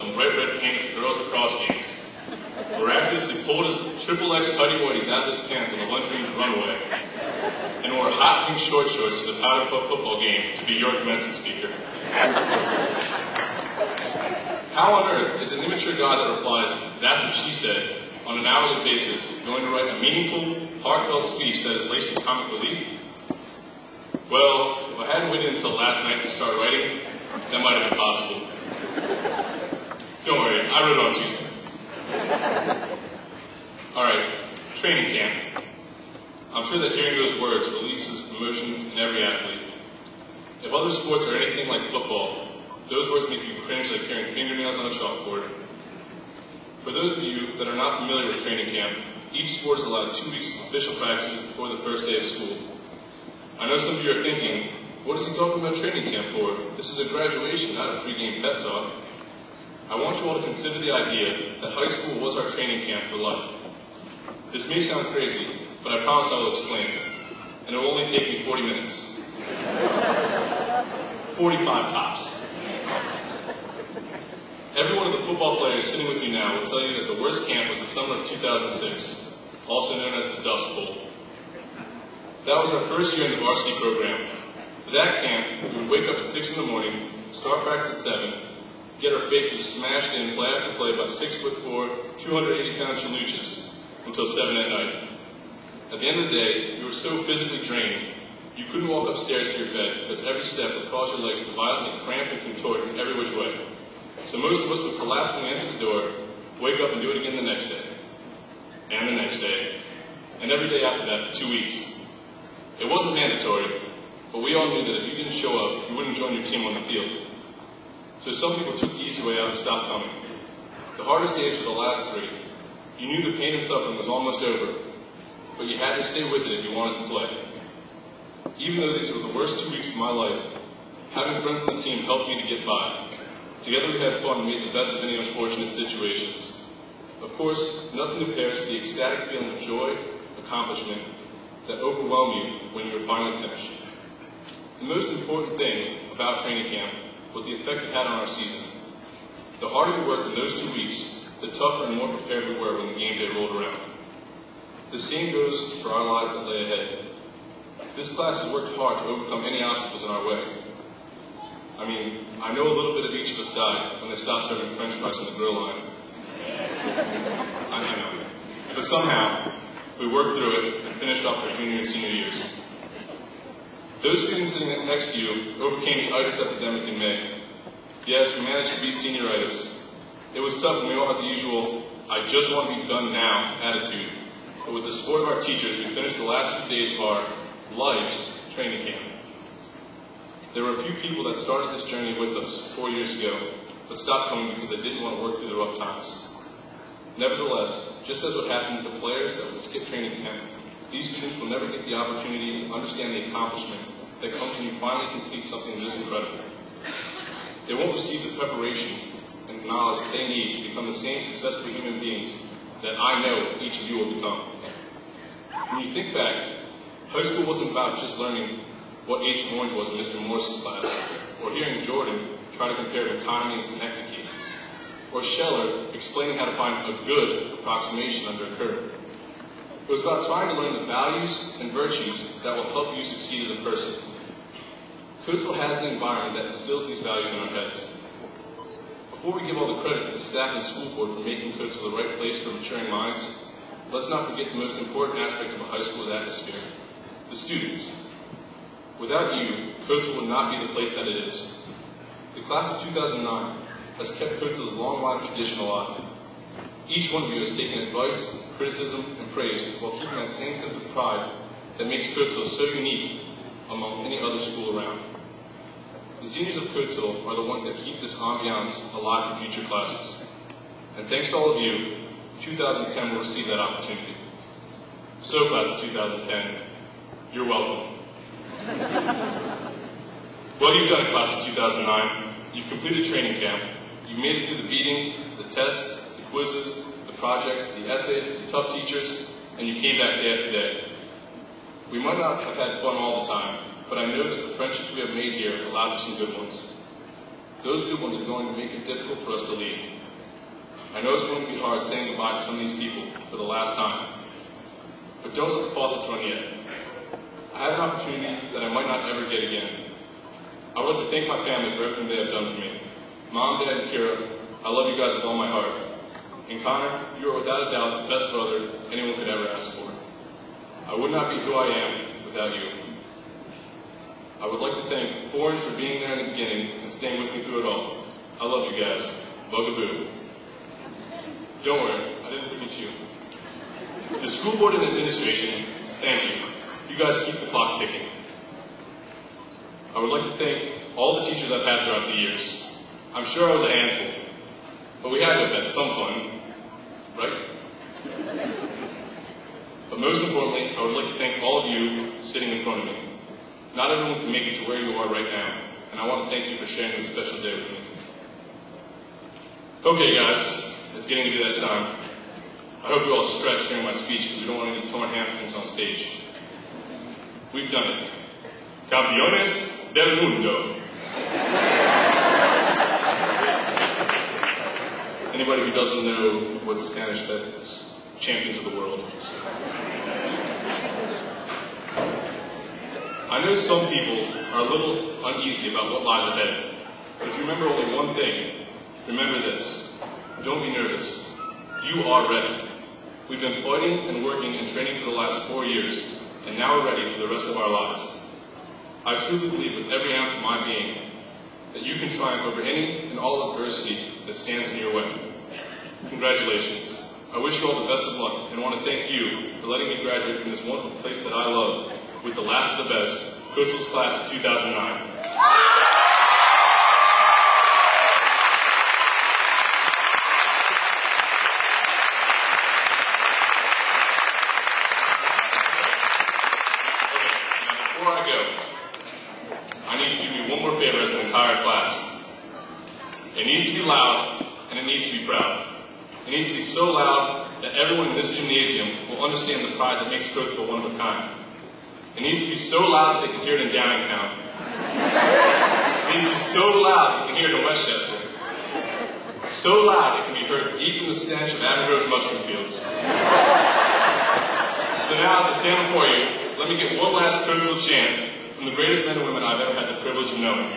some bright red paint at the girls' lacrosse games. Miraculously pulled his XXX tighty whities out of his pants on the lunchroom's runaway, and wore hot pink short shorts to the Powder Puff football game to be your commencement speaker. How on earth is an immature God that replies, "That's what she said," on an hourly basis, going to write a meaningful, heartfelt speech that is laced with comic relief? Well, if I hadn't waited until last night to start writing, that might have been possible. Don't worry, I wrote it on Tuesday. Alright, training camp. I'm sure that hearing those words releases emotions in every athlete. If other sports are anything like football, those words make you cringe like hearing fingernails on a chalkboard. For those of you that are not familiar with training camp, each sport is allowed 2 weeks of official practices before the first day of school. I know some of you are thinking, what is he talking about training camp for? This is a graduation, not a pre-game pep talk. I want you all to consider the idea that high school was our training camp for life. This may sound crazy, but I promise I will explain, and it will only take me 40 minutes. 45 tops. Every one of the football players sitting with you now will tell you that the worst camp was the summer of 2006, also known as the Dust Bowl. That was our first year in the varsity program. For that camp, we would wake up at 6 in the morning, start practice at 7, get our faces smashed in play after play by 6'4", 280-pound chaluchas until 7 at night. At the end of the day, you were so physically drained, you couldn't walk upstairs to your bed because every step would cause your legs to violently cramp and contort in every which way. So most of us would collapse when we entered the door, wake up and do it again the next day, and the next day, and every day after that for 2 weeks. It wasn't mandatory, but we all knew that if you didn't show up, you wouldn't join your team on the field. So some people took the easy way out and stopped coming. The hardest days were the last 3. You knew the pain and suffering was almost over, but you had to stay with it if you wanted to play. Even though these were the worst 2 weeks of my life, having friends on the team helped me to get by. Together we had fun and made the best of any unfortunate situations. Of course, nothing compares to the ecstatic feeling of joy, accomplishment, that overwhelm you when you were finally finished. The most important thing about training camp was the effect it had on our season. The harder we worked in those 2 weeks, the tougher and more prepared we were when the game day rolled around. The same goes for our lives that lay ahead. This class has worked hard to overcome any obstacles in our way. I mean, I know a little bit of each of us died when they stopped serving French fries on the grill line. I know. But somehow, we worked through it and finished off our junior and senior years. Those students sitting next to you overcame the itis epidemic in May. Yes, we managed to beat senioritis. It was tough and we all had the usual, I just want to be done now attitude. But with the support of our teachers, we finished the last few days of our life's training camp. There were a few people that started this journey with us 4 years ago, but stopped coming because they didn't want to work through the rough times. Nevertheless, just as what happened to the players that would skip training camp, these students will never get the opportunity to understand the accomplishment that comes when you finally complete something this incredible. They won't receive the preparation and knowledge that they need to become the same successful human beings that I know each of you will become. When you think back, high school wasn't about just learning what Agent Orange was in Mr. Morse's class, or hearing Jordan try to compare economy and synecdoche, or Scheller explaining how to find a good approximation under a curve. It was about trying to learn the values and virtues that will help you succeed as a person. Coatesville has an environment that instills these values in our heads. Before we give all the credit to the staff and school board for making Coatesville the right place for maturing minds, let's not forget the most important aspect of a high school's atmosphere, the students. Without you, Coatesville would not be the place that it is. The class of 2009 has kept Coatesville's long line of tradition alive. Each one of you has taken advice, criticism, and praise while keeping that same sense of pride that makes Coatesville so unique among any other school around. The seniors of Coatesville are the ones that keep this ambiance alive for future classes. And thanks to all of you, 2010 will receive that opportunity. So, class of 2010, you're welcome. Well, you've done it, class of 2009. You've completed training camp. You've made it through the beatings, the tests, the quizzes, the projects, the essays, the tough teachers, and you came back day after day. We might not have had fun all the time, but I know that the friendships we have made here allowed for some good ones. Those good ones are going to make it difficult for us to leave. I know it's going to be hard saying goodbye to some of these people for the last time, but don't let the faucets run yet. I have an opportunity that I might not ever get again. I would like to thank my family for everything they have done for me. Mom, Dad, and Kira, I love you guys with all my heart. And Connor, you are without a doubt the best brother anyone could ever ask for. I would not be who I am without you. I would like to thank Forge for being there in the beginning and staying with me through it all. I love you guys. Bugaboo. Don't worry, I didn't forget you. To the school board and administration, thank you. You guys keep the clock ticking. I would like to thank all the teachers I've had throughout the years. I'm sure I was a handful, but we had to have had some fun, right? But most importantly, I would like to thank all of you sitting in front of me. Not everyone can make it to where you are right now, and I want to thank you for sharing this special day with me. Okay guys, it's getting to be that time. I hope you all stretch during my speech because we don't want any torn hamstrings on stage. We've done it. Campeones del mundo. Anybody who doesn't know what's Spanish, that's champions of the world. I know some people are a little uneasy about what lies ahead, but if you remember only one thing, remember this. Don't be nervous. You are ready. We've been fighting and working and training for the last 4 years, and now we're ready for the rest of our lives. I truly believe with every ounce of my being that you can triumph over any and all adversity that stands in your way. Congratulations. I wish you all the best of luck and want to thank you for letting me graduate from this wonderful place that I love with the last of the best, Coatesville's class of 2009. Before I go, I need you to do me one more favor as an entire class. It needs to be loud, and it needs to be proud. It needs to be so loud that everyone in this gymnasium will understand the pride that makes Coatesville one of a kind. It needs to be so loud that they can hear it in Downingtown. It needs to be so loud they can hear it in Westchester. So loud it can be heard deep in the stench of Avengrove's mushroom fields. So now, as I stand before you, let me get one last Coatesville chant from the greatest men and women I've ever had the privilege of knowing.